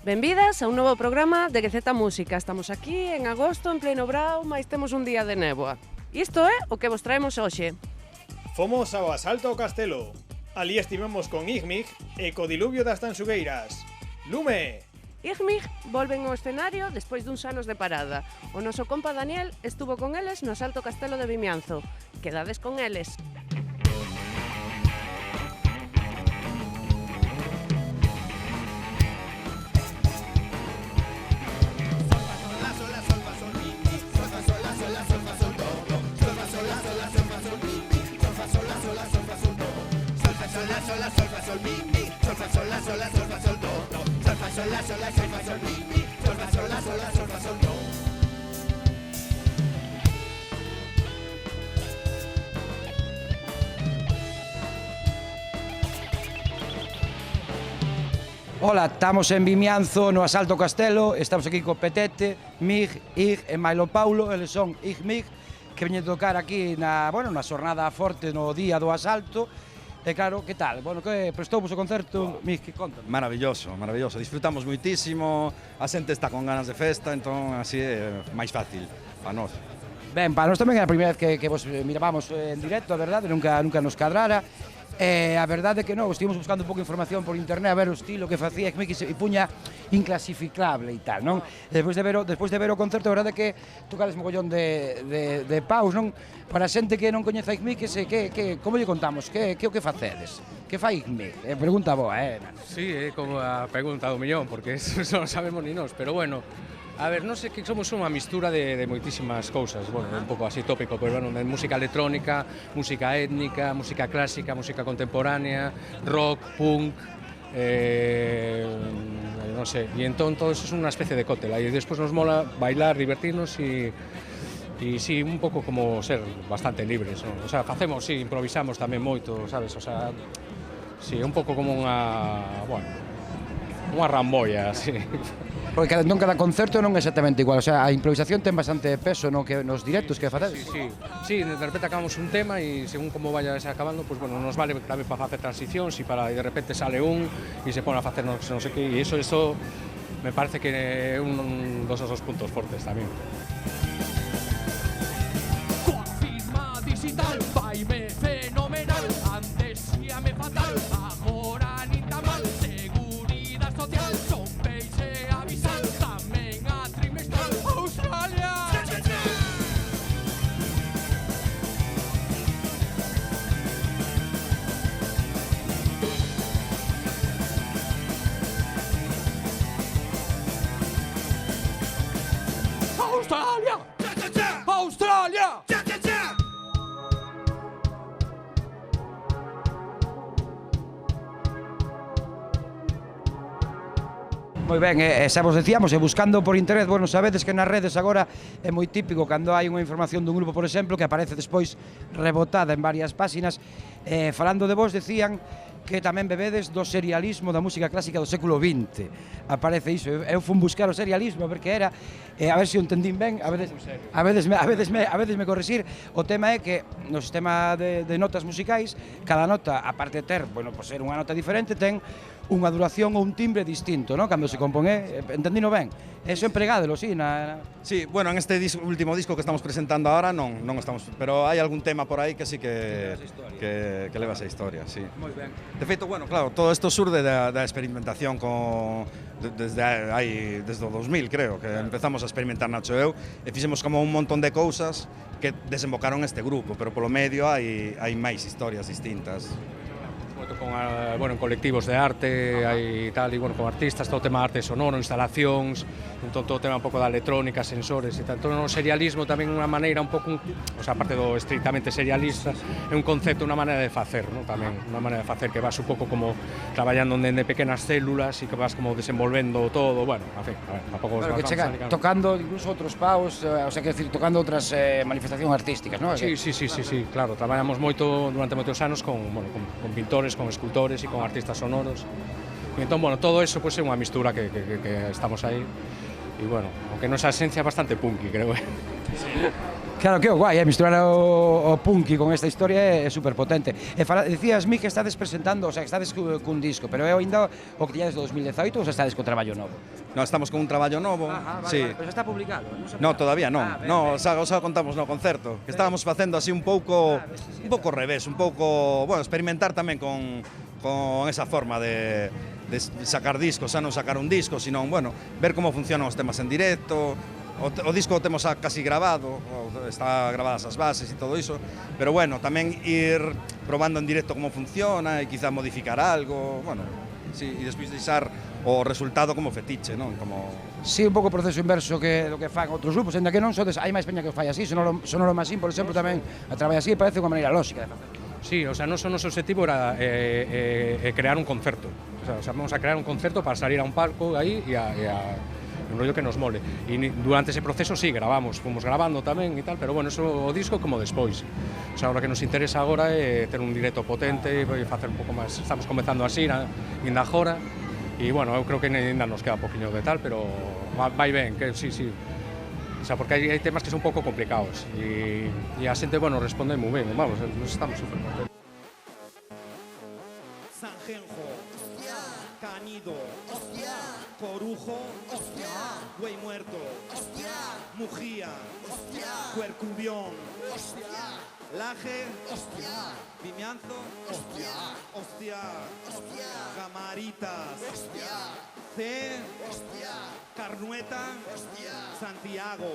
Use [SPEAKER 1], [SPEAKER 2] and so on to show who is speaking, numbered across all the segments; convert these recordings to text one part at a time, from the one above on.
[SPEAKER 1] Benvidas a un novo programa de GZ Música. Estamos aquí en agosto, en pleno brao, mais temos un día de néboa. Isto é o que vos traemos hoxe.
[SPEAKER 2] Fomos ao asalto ao castelo. Ali estivemos con Igmig e co diluvio das Tanxugueiras. Lume!
[SPEAKER 1] Igmig volven ao escenario despois duns anos de parada. O noso compa Daniel estuvo con eles no asalto ao castelo de Vimianzo. Quedades con eles.
[SPEAKER 3] Ola, estamos en Vimianzo, no asalto ao castelo. Estamos aquí co Petete, Mig, Ig e Mailo Paulo. Eles son Ig Mig, que veñen tocar aquí na xornada forte no día do asalto. E claro, que tal? Bueno, que prestouvos o concerto, Mig, que contan?
[SPEAKER 4] Maravilloso, maravilloso. Disfrutamos moitísimo, a xente está con ganas de festa, entón así é máis fácil para nós.
[SPEAKER 3] Ben, para nós tamén é a primeira vez que vos mirábamos en directo, a verdade, nunca nos cadrara. A verdade é que non, estivemos buscando un pouco de información por internet a ver o estilo que facía Igmig e puña inclasificable e tal, non? Despois de ver o concerto, a verdade é que tocades mogollón de paus, non? Para a xente que non coñece a Igmig, como lle contamos? Que o que facedes? Que fai Igmig? Pregunta boa,
[SPEAKER 5] Sí, é como a pregunta do millón, porque eso non sabemos ni nós, pero bueno, a ver, non sei que somos unha mistura de moitísimas cousas, bueno, un pouco así tópico, pero bueno, de música electrónica, música étnica, música clásica, música contemporánea, rock, punk, non sei, e entón todo eso é unha especie de cóctel, e despois nos mola bailar, divertirnos e sí, un pouco como ser bastante libres, non? O sea, facemos, sí, improvisamos tamén moito, sabes, o sea, sí, un pouco como unha ramboia, así.
[SPEAKER 3] Porque cada concerto non é exactamente igual, o sea, a improvisación ten bastante peso nos directos que facedes.
[SPEAKER 5] Sí, de repente acabamos un tema e según como vaya acabando, pues bueno, nos vale tamén para facer transicións e de repente sale un e se pone a facer non sei que, e eso me parece que é un dos nosos puntos fortes tamén.
[SPEAKER 6] Coa firma digital, vaime fenomenal, antes íame fatal, agora nin tan mal, seguridade social, son peixe avisal, tamén a trimestral, Australia! Australia! Australia!
[SPEAKER 3] Moi ben, xa vos decíamos, buscando por internet, bueno, sabedes que nas redes agora é moi típico cando hai unha información dun grupo, por exemplo, que aparece despois rebotada en varias páxinas. Falando de vos, decían que tamén bebedes do serialismo da música clásica do século XX. Aparece iso, eu fun buscar o serialismo a ver que era, a ver se o entendín ben, a veces me corrixir. O tema é que no sistema de notas musicais, cada nota, aparte de ter, bueno, por ser unha nota diferente, ten unha duración ou un timbre distinto, non? Cando se compón, entendino ben? Eso empregádelo, sí,
[SPEAKER 4] Sí, bueno, en este último disco que estamos presentando ahora non estamos, pero hai algún tema por aí que sí que leva esa historia, sí.
[SPEAKER 3] Moi ben.
[SPEAKER 4] De feito, bueno, claro, todo isto surde da experimentación desde o 2000, creo, que empezamos a experimentar Nacho e eu, e fixemos como un montón de cousas que desembocaron este grupo, pero polo medio hai máis historias distintas.
[SPEAKER 5] En colectivos de arte, hai tal, e con artistas, todo o tema de arte sonoro, instalacións, entón todo o tema un pouco da electrónica, sensores e tal. Todo o serialismo tamén unha maneira un pouco, o sea, aparte do estrictamente serialista, é un concepto, unha maneira de facer, ¿no? Tamén, unha maneira de facer que vas un pouco como traballando en pequenas células e que vas como desenvolvendo todo, bueno, a ver, tampouco
[SPEAKER 3] que chega tocando incluso outros paus, o sea, que decir, tocando outras manifestacións artísticas, ¿no?
[SPEAKER 5] Sí, claro, traballamos moito durante moitos anos con pintores, con escultores e con artistas sonoros. E entón, bueno, todo eso pues, é unha mistura que estamos aí. y bueno, aunque nosa esencia é bastante punky, creo.
[SPEAKER 3] Claro, que guai, misturar o punky con esta historia é super potente. E dicías mi que estades presentando, o sea, que estades cun disco, pero é ainda o que tiñades do 2018 ou xa estades co traballo novo?
[SPEAKER 4] No, estamos con un traballo novo.
[SPEAKER 3] Vale,
[SPEAKER 4] Sí.
[SPEAKER 3] vale, pero xa está publicado.
[SPEAKER 4] No, todavía non.
[SPEAKER 3] Ben,
[SPEAKER 4] No,
[SPEAKER 3] ben.
[SPEAKER 4] xa contamos no concerto, que estábamos facendo así un pouco revés, un pouco, bueno, experimentar tamén con esa forma de sacar discos, xa non sacar un disco, sino, bueno, ver como funcionan os temas en directo. O disco o temos casi grabado, está grabadas as bases e todo iso, pero bueno, tamén ir probando en directo como funciona e quizá modificar algo, bueno, sí, e despois deixar o resultado como fetiche, non? Como
[SPEAKER 3] Sí, un pouco o proceso inverso que do que fan outros grupos, ainda que non sodes, hai máis peña que fai así, Sonoro Masín, por exemplo, tamén a traballar así, parece unha maneira lóxica de facer.
[SPEAKER 5] Sí, o sea, noso objetivo era crear un concerto. O sea, vamos a crear un concerto para salir a un palco aí e a un rollo que nos mole. E durante ese proceso sí, fomos grabando tamén e tal, pero bueno, eso o disco como despois. O sea, o que nos interesa agora é ter un directo potente e facer un pouco máis. Estamos comezando así, ainda agora, e bueno, eu creo que ainda nos queda un poquinho de tal, pero vai ben, que sí. O sea, porque hai temas que son un pouco complicados e a xente, bueno, responde moi ben, vamos, nos estamos super contentos.
[SPEAKER 7] Sanjenjo, Canido, Corujo, Buey Muerto, Mujía, Cuercubión, Laje, Vimianzo, Hostia, Camaritas, C, Carnueta, Santiago,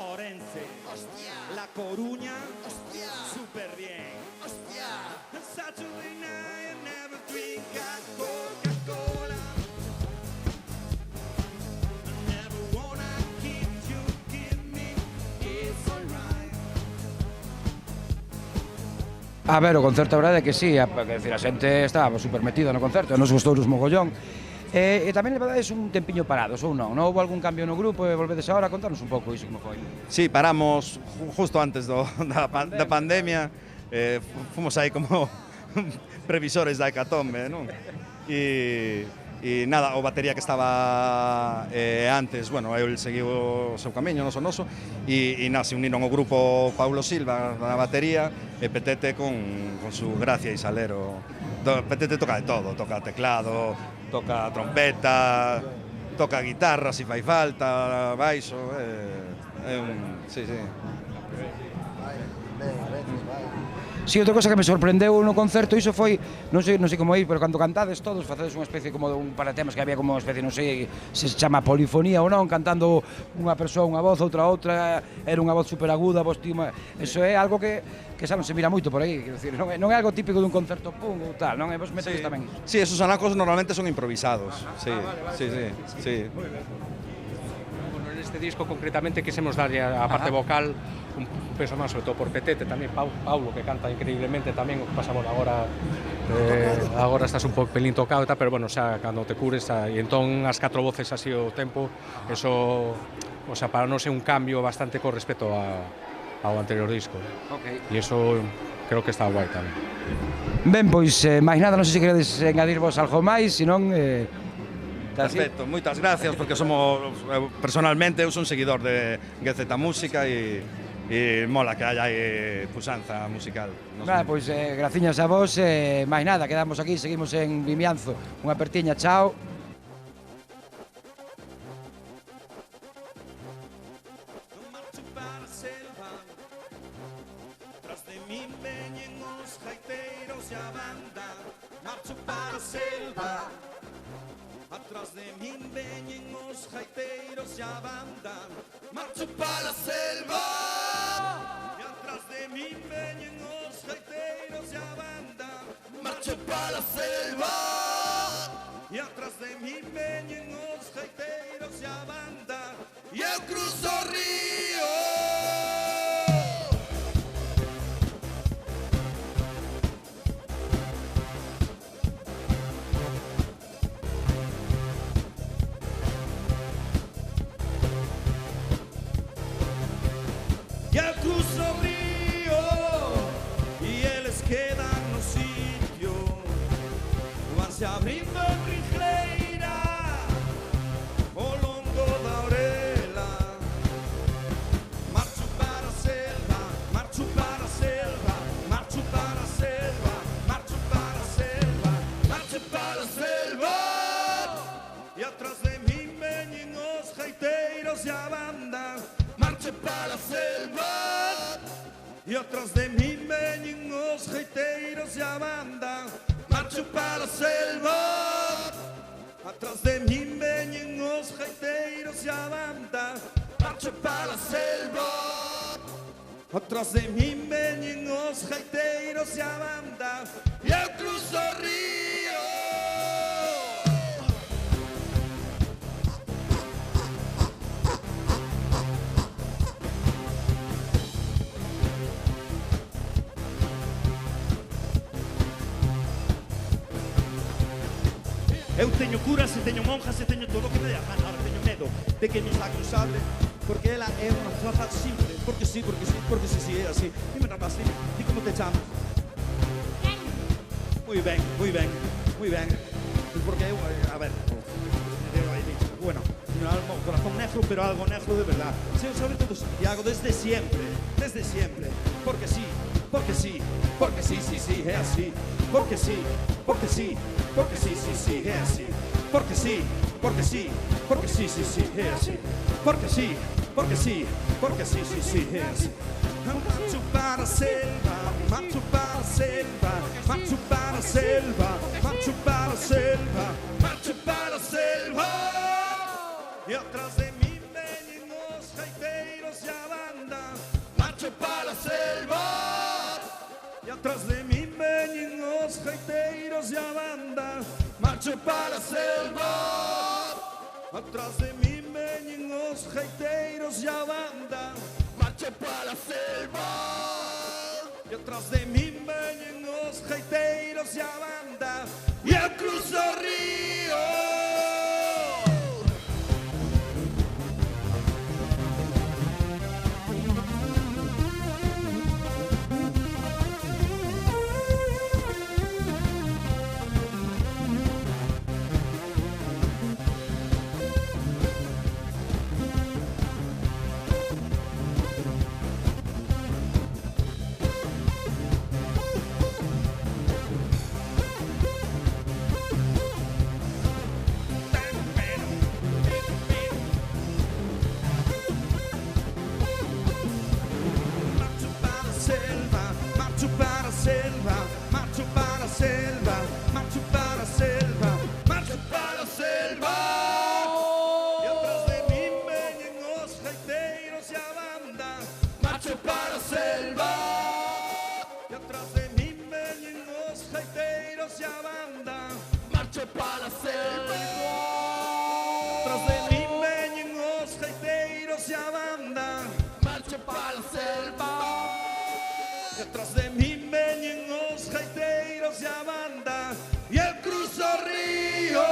[SPEAKER 7] Orense, La Coruña, súper bien. Saturday night, never drink a Coca-Cola. I never wanna keep you, give me, it's alright.
[SPEAKER 3] A ver, o concerto, a verdade é que sí, a xente estaba super metida no concerto, nos gustou nos mogollón. E tamén levades un tempiño parados, ou non? Non houve algún cambio no grupo e volvedes agora? Contanos un pouco iso como foi.
[SPEAKER 4] Sí, paramos justo antes da pandemia, fomos aí como previsores da hecatombe, non? E nada, o batería que estaba antes, bueno, el seguiu o seu camiño, noso, e nada, se uniron o grupo Paulo Silva na batería e Petete con su gracia e salero. Petete toca de todo, toca teclado, toca trompeta, toca guitarra se fai falta, baixo, sí.
[SPEAKER 3] Si, outra cosa que me sorprendeu no concerto, iso foi, non sei como ir, pero cando cantades todos, facedes unha especie como de un paratemas que había como unha especie, non sei se chama polifonía ou non, cantando unha persoa unha voz, outra, era unha voz super aguda, vos tima, eso é algo que xa non se mira moito por aí, quero dicir, non é algo típico dun concerto pum ou tal, non é, vos metedes tamén.
[SPEAKER 4] Sí, esos anacos normalmente son improvisados, sí.
[SPEAKER 5] Bueno, en este disco concretamente quisemos darlle a parte vocal un peso máis, sobre todo por Petete, tamén Paulo, que canta increíblemente tamén, o que pasa, bueno, agora estás un pouco pelín tocado e tal, pero bueno, xa cando te cures, e entón as 4 voces así o tempo, eso, o sea, para non ser un cambio bastante con respecto ao anterior disco. E eso creo que está guai tamén.
[SPEAKER 3] Ben, pois, máis nada, non sei se queredes engadir vos algo máis, senón...
[SPEAKER 4] Perfecto, moitas gracias, porque personalmente, eu son seguidor de GZ Música e mola que haya puxanza musical.
[SPEAKER 3] Nada, pois graciñas a vos, máis nada, quedamos aquí, seguimos en Vimianzo. Unha apertiña, chao.
[SPEAKER 7] Marcho para a selva, tras de min veñen os gaiteiros e a banda. Marcho para a selva, atrás de min veñen os gaiteiros e a banda. Marcho para a selva, e atrás de min veñen os gaiteiros e a banda. Marcho para a selva, e atrás de min veñen os gaiteiros e a banda. E eu cruzo o río. E eu cruzo o río e eles quedan no sitio. Van se abrindo en ringleira ao longo a banda, marche para a selva. E atrás de mí veñen os gaiteiros e a banda, marcho para a selva. Atrás de mí veñen os gaiteiros e a banda, marcho para a selva. Atrás de mí veñen os gaiteiros e a banda, e eu cruzo o río. Eu teño curas e teño monjas e teño todo o que me dé a gana. Ahora teño medo de que me saque o sable, porque ela é unha raza simple. Porque sí, é así. Dime nada más, dime, di como te chamas. Muy ben. Porque eu, a ver, bueno, algo corazón negro, pero algo negro de verdad. Sí, sobre todo Santiago, desde siempre. Porque sí, é así. Porque sí, é así. Porque sí, é así. Porque sí, é así. Marcho para a selva, marcho para a selva, marcho para a selva, marcho para a selva, marcho para a selva. E atrás de mí veñen os gaiteiros e a banda, marcho para a selva. E atrás de mí veñen os gaiteiros e a banda, marcho para a selva. Atrás de mí veñen os gaiteiros e a banda, marcho para a selva. E atrás de mí veñen os gaiteiros e a banda, e eu cruzo o río. Detrás de mí veñen os gaiteiros e a banda, e eu cruzo o río.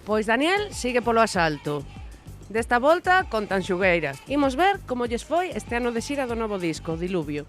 [SPEAKER 1] Pois Daniel sigue polo asalto. Desta volta con Tanxugueiras. Imos ver como lles foi este ano de xira do novo disco, Diluvio.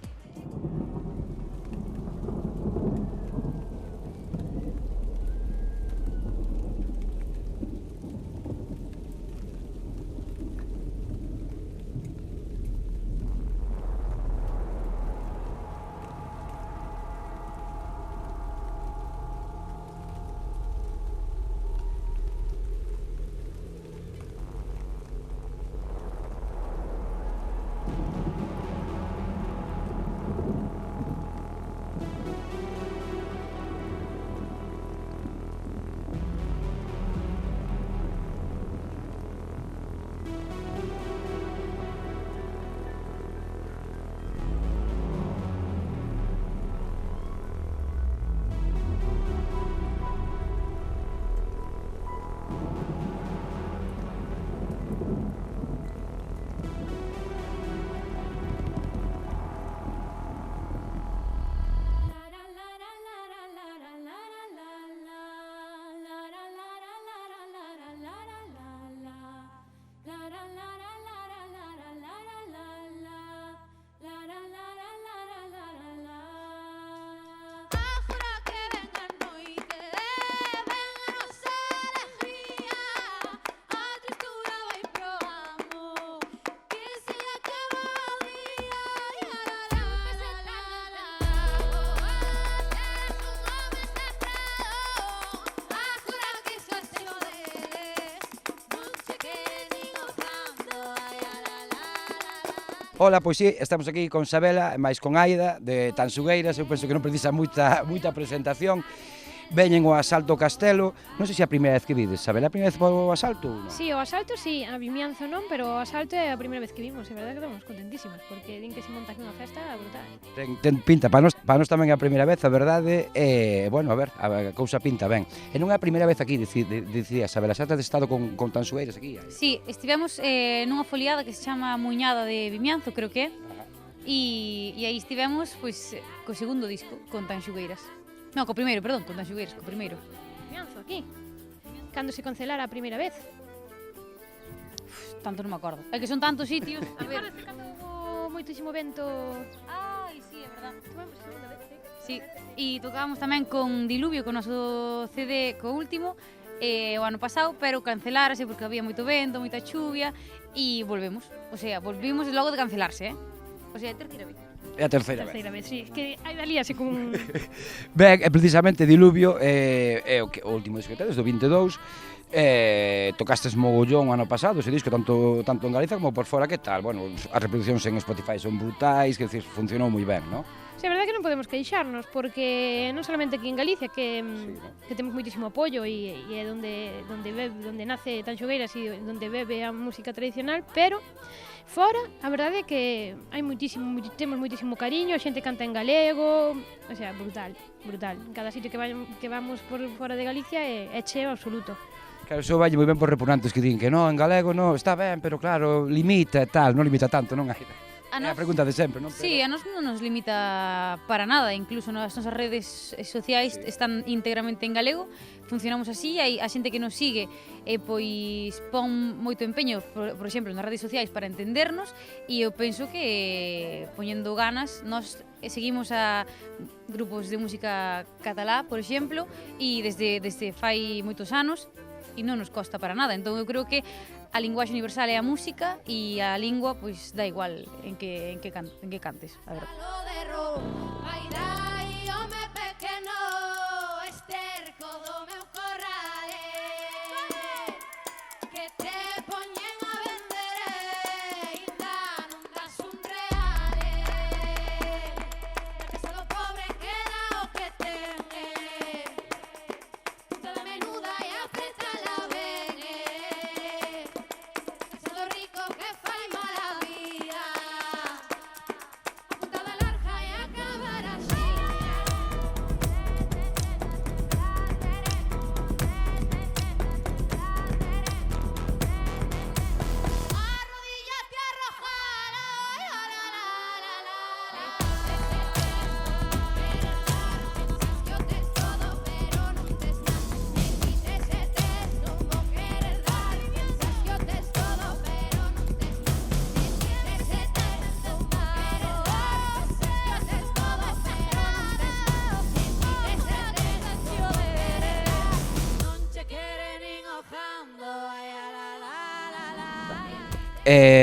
[SPEAKER 3] Ola, pois sí, estamos aquí con Sabela, e máis con Aida, de Tansugueiras, eu penso que non precisa moita presentación. Veñen o Asalto Castelo, non sei se é a primeira vez que vides, Sabela, a primeira vez o Asalto? Non?
[SPEAKER 8] Sí, o Asalto sí, a Vimianzo non, pero o Asalto é a primeira vez que vimos, é verdade que estamos contentísimas, porque din que se monta aquí unha festa brutal.
[SPEAKER 3] Ten pinta, para nós tamén é a primeira vez, a verdade, bueno, a ver, a cousa pinta ben. E non é a primeira vez aquí, dicía Sabela, xa tes estado con Tansugueiras aquí?
[SPEAKER 9] Sí, estivemos nunha foliada que se chama Muñada de Vimianzo, creo que é, e aí estivemos, pois, co segundo disco, con Tansugueiras. Non, co primeiro, perdón, con Tansugueiras, co primeiro.
[SPEAKER 8] Vimianzo, aquí. Cando se cancelara a primeira vez.
[SPEAKER 9] Tanto non me acordo. É que son tantos sitios, a ver.
[SPEAKER 8] Parece cando hubo moitísimo vento.
[SPEAKER 9] Ai, sí, é verdad.
[SPEAKER 8] Tuvemos segunda vez,
[SPEAKER 9] Sí,
[SPEAKER 8] sí.
[SPEAKER 9] e tocábamos tamén con Diluvio, con o noso CD, co último, o ano pasado, pero cancelárase porque había moito vento, moita chuvia, e volvemos. O sea, volvimos logo de cancelarse, O sea, terceira vez.
[SPEAKER 3] É a terceira
[SPEAKER 8] vez, sí. Es que hai dalíase con...
[SPEAKER 3] Ben, precisamente Diluvio é o último disco que tedes, do 22. Tocastes mogollón o ano pasado ese disco, tanto en Galicia como por fora, que tal? Bueno, as reproduccións en Spotify son brutais, que decir, funcionou moi ben, non?
[SPEAKER 8] Sí, a verdade é que non podemos queixarnos, porque non solamente aquí en Galicia, que temos moitísimo apoio e é donde nace Tansugueiras e donde bebe a música tradicional, pero fora, a verdade é que hai temos moitísimo cariño, a xente canta en galego, o sea, brutal. En cada sitio que vamos por fora de Galicia é cheo absoluto.
[SPEAKER 3] Claro, iso vai moi ben por repugnantes que din que non, en galego non, está ben, pero claro, limita e tal, non limita tanto, non hai. É a pregunta de sempre, non?
[SPEAKER 9] Sí, a nos non nos limita para nada, incluso as nosas redes sociais están íntegramente en galego, funcionamos así, hai a xente que nos sigue pois pon moito empeño, por exemplo, nas redes sociais para entendernos, e eu penso que poñendo ganas, nós seguimos a grupos de música catalá, por exemplo, e desde fai moitos anos, e non nos costa para nada, entón eu creo que a linguaxe universal é a música e a lingua, pois, dá igual en que cantes, a verdade.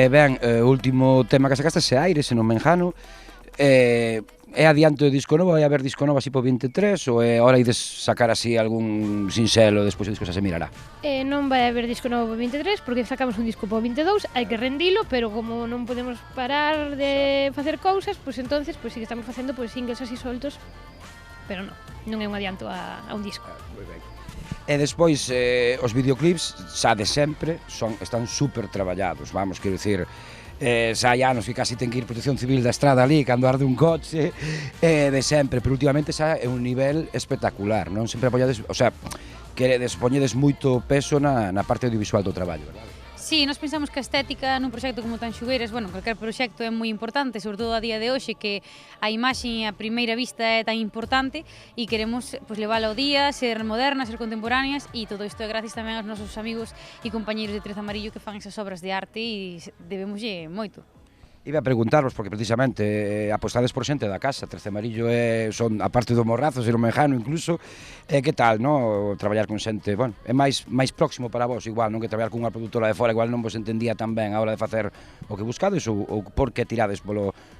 [SPEAKER 9] Ben, o último tema que sacaste é Aire, se non me engano. É adiante o disco novo, vai haber disco novo así po 23, ou é hora ides sacar así algún sinxelo, despois o disco xa se mirará?
[SPEAKER 8] Non vai haber disco novo po 23, porque sacamos un disco po 22, hai que rendilo, pero como non podemos parar de facer cousas, pois entonces sí que estamos facendo singles así soltos, pero non é un adianto a un disco.
[SPEAKER 3] Moi ben. E despois, os videoclips, xa de sempre, están super traballados, vamos, quero dicir, xa hai anos que casi ten que ir Protección Civil da estrada ali, cando arde un coche, de sempre, pero últimamente xa é un nivel espectacular, non? Sempre apoiades, o sea, que poñedes moito peso na parte audiovisual do traballo, verdade?
[SPEAKER 9] Sí, nós pensamos que a estética nun proxecto como Tansugueiras, bueno, calquer proxecto é moi importante, sobre todo a día de hoxe, que a imaxe a primeira vista é tan importante e queremos levála ao día, ser modernas, ser contemporáneas, e todo isto é gracias tamén aos nosos amigos e compañeiros de Trez Amarillo que fan esas obras de arte e debemoslle moito.
[SPEAKER 3] Iba a preguntarvos, porque precisamente apostades por xente da casa, Trece Amarillo son, a parte do Morrazo, se non me engano incluso, que tal, no? Traballar con xente, bueno, é máis próximo para vos, igual, non que traballar con unha produtora de fora, igual non vos entendía tan ben a hora de facer o que buscades, ou por que tirades polo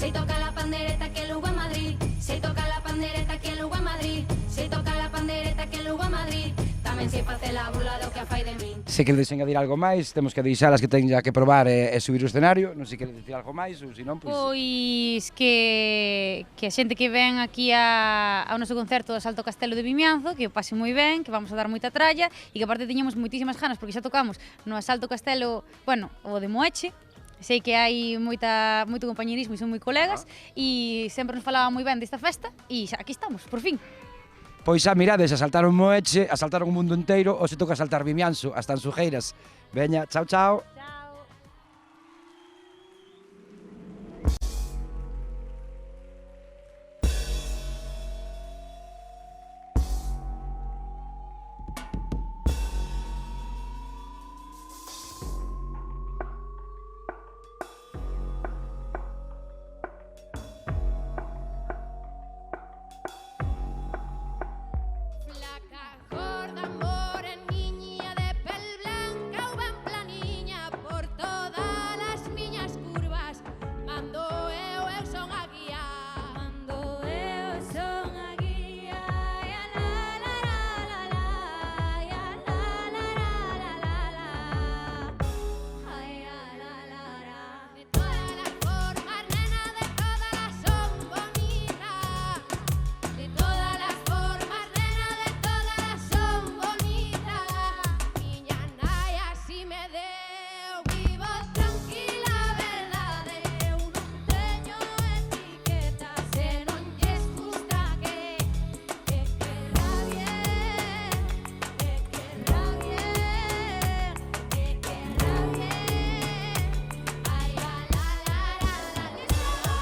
[SPEAKER 10] Se toca la pandereta que luego a Madrid, se toca la pandereta que luego a Madrid, se toca la pandereta que luego a Madrid, tamén se face la burla do que fai de min.
[SPEAKER 3] Se queredes engadir algo máis, temos que deixar as que teña que probar e subir o escenario, non sei se queredes dicir algo máis ou se non, pois...
[SPEAKER 9] Pois que a xente que ven aquí ao noso concerto do Salto Castelo de Vimianzo, que o pase moi ben, que vamos a dar moita tralla e que aparte tiñamos moitísimas ganas porque xa tocamos no Salto Castelo, bueno, o de Moeche. Sei que hai moito compañerismo e son moi colegas e sempre nos falaba moi ben desta festa e xa aquí estamos, por fin.
[SPEAKER 3] Pois xa mirades, asaltaron Moeche, asaltaron o mundo inteiro, ou se toca asaltar Vimianzo, as Tanxugueiras. Veña, chao, chao.
[SPEAKER 10] Gorda, moreniña de pel blanca ou ben planiña por todas as miñas curvas. Mando eu son a guía. Mando eu son a guía. Ya la la la la la, ya la la la la la. Ay, ya la la la. De todas las formas, nena, de todas son bonitas. De todas las formas, nena, de todas son bonitas. Miña nai así me deu, vivo tranquila, verdade. Eu non teño etiquetas, se non lles gusta que querrá bien, que querrá bien, que querrá bien. Ay, la la la la la la.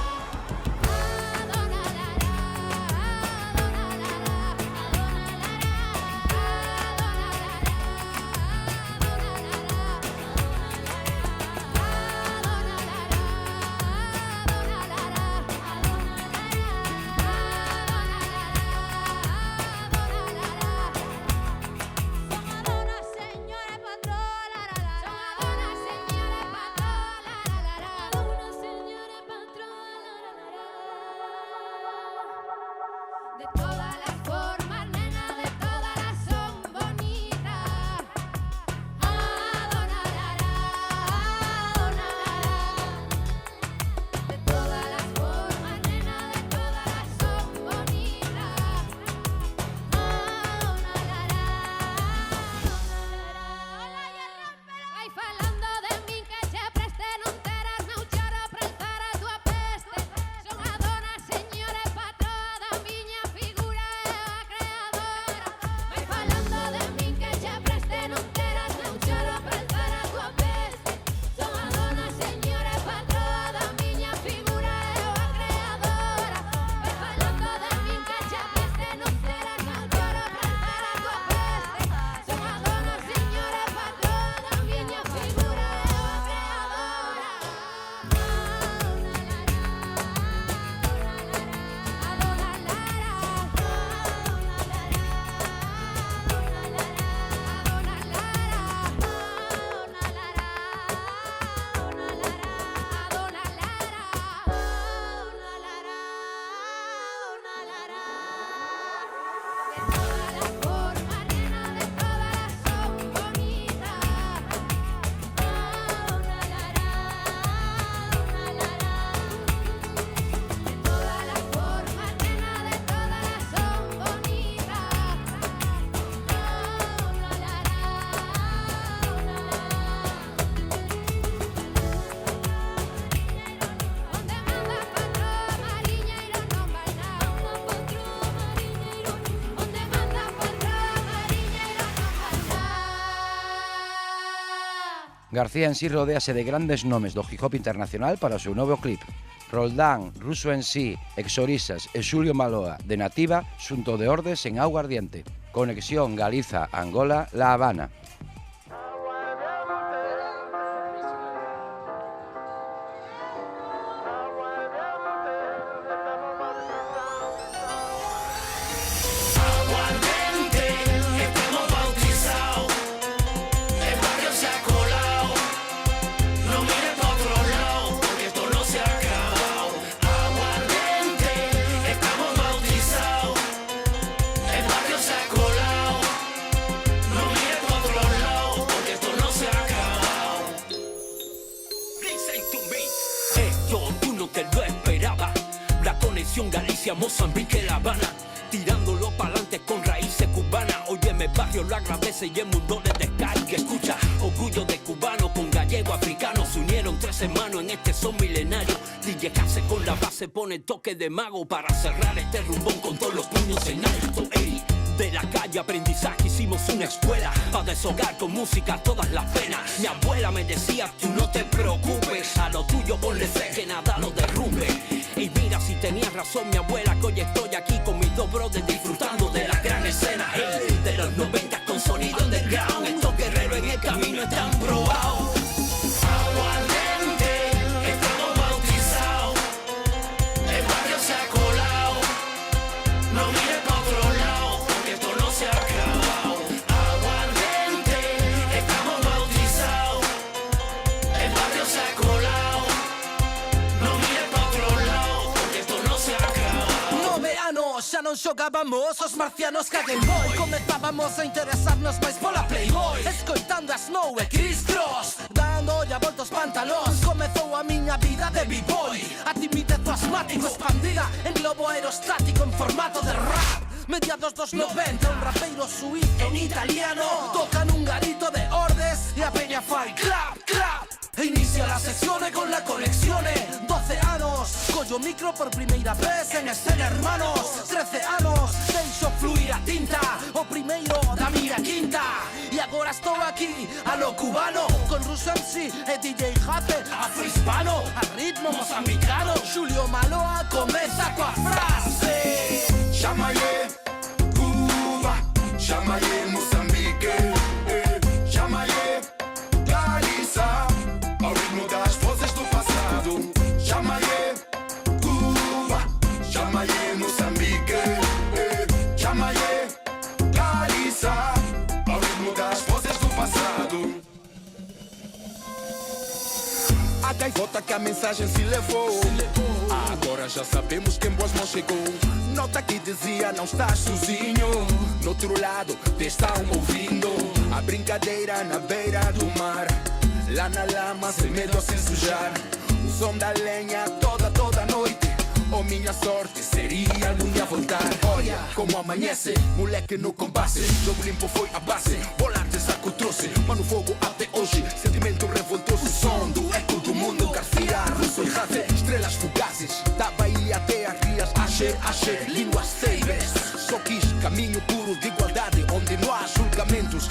[SPEAKER 3] García en sí rodéase de grandes nomes do hip hop internacional para o seu novo clip. Roldán, Russo en sí, Exorisas e Xulio Maloa de Nativa xunto de Ordes en Auga Ardiente. Conexión Galiza-Angola, La Habana.
[SPEAKER 6] Galicia, Mozambique, La Habana, tirándolo pa'lante con raíces cubanas. Óyeme, barrio lo agradece y el mundo le descarga. Escucha, orgullo de cubano con gallego africano. Se unieron 3 hermanos en este son milenario. DJ Case con la base pone toque de mago para cerrar este rumbón con todos los puños en alto. Ey, de la calle aprendizaje hicimos una escuela para deshogar con música todas las penas. Mi abuela me decía, tú no te preocupes, a lo tuyo ponle fe que nada lo derrumbe. Y mira si tenías razón mi abuela, que hoy estoy aquí con mis 2 brothers disfrutando de la gran escena, hey, de los 90 con sonido underground. Estos guerreros en el camino están probados. Aguardiente, estamos bautizados, el barrio se ha colado, no mires pa' otro lado, porque esto no se ha acabado. Aguardiente, estamos bautizados, el barrio se ha colado, no mires pa' otro lado, porque esto no se ha acabado.
[SPEAKER 11] No veanos, xa non xogábamos os marcianos que Game Boy. Comezábamos a interesarnos máis pola Playboy, escoitando a Snow e Chris Cross, dando a volta os pantalóns. Comezou a miña vida de b-boy, a timidez do asmático expandida en globo aerostático en formato de rap. Mediados dos 90, un rapeiro suizo en italiano toca nun garito de Ordes e a peña fai clap, clap. E inicia la sesione con la coleccione. 12 anos, collo micro por primeira vez en escena, hermanos. 13 anos, deixo fluir a tinta, o primeiro da miña quinta. E agora estou aquí, a lo cubano, con Russo MC e DJ Jace, afrohispano, a ritmo mozambicano. Xulio Maloa comeza coa frase:
[SPEAKER 7] Chamaye, Cuba, chamaye, Moçambique, chamaye, Galiza, ao ritmo das vozes do passado. Chamaye, Cuba, chamaye, Moçambique, chamaye, Galiza, ao ritmo das vozes do passado. A gaivota que a mensagem se levou. Agora já sabemos quem boas mãos chegou. Nota que dizia não estás sozinho. No outro lado te estão ouvindo. A brincadeira na beira do mar, lá na lama sem medo a se sujar. O som da lenha toda noite. Oh, minha sorte seria algum dia voltar. Olha como amanhece, moleque no compasse. Jogo limpo foi a base, bolar de saco trouxe. Mano fogo até hoje, sentimento revoltoso. O som do eco do mundo, Garcia, Russo e Jace. Estrelas fugazes, da Bahia até as rias. Axé, línguas ceibes. Só quis caminho puro de igualdade, onde não há julgamentos.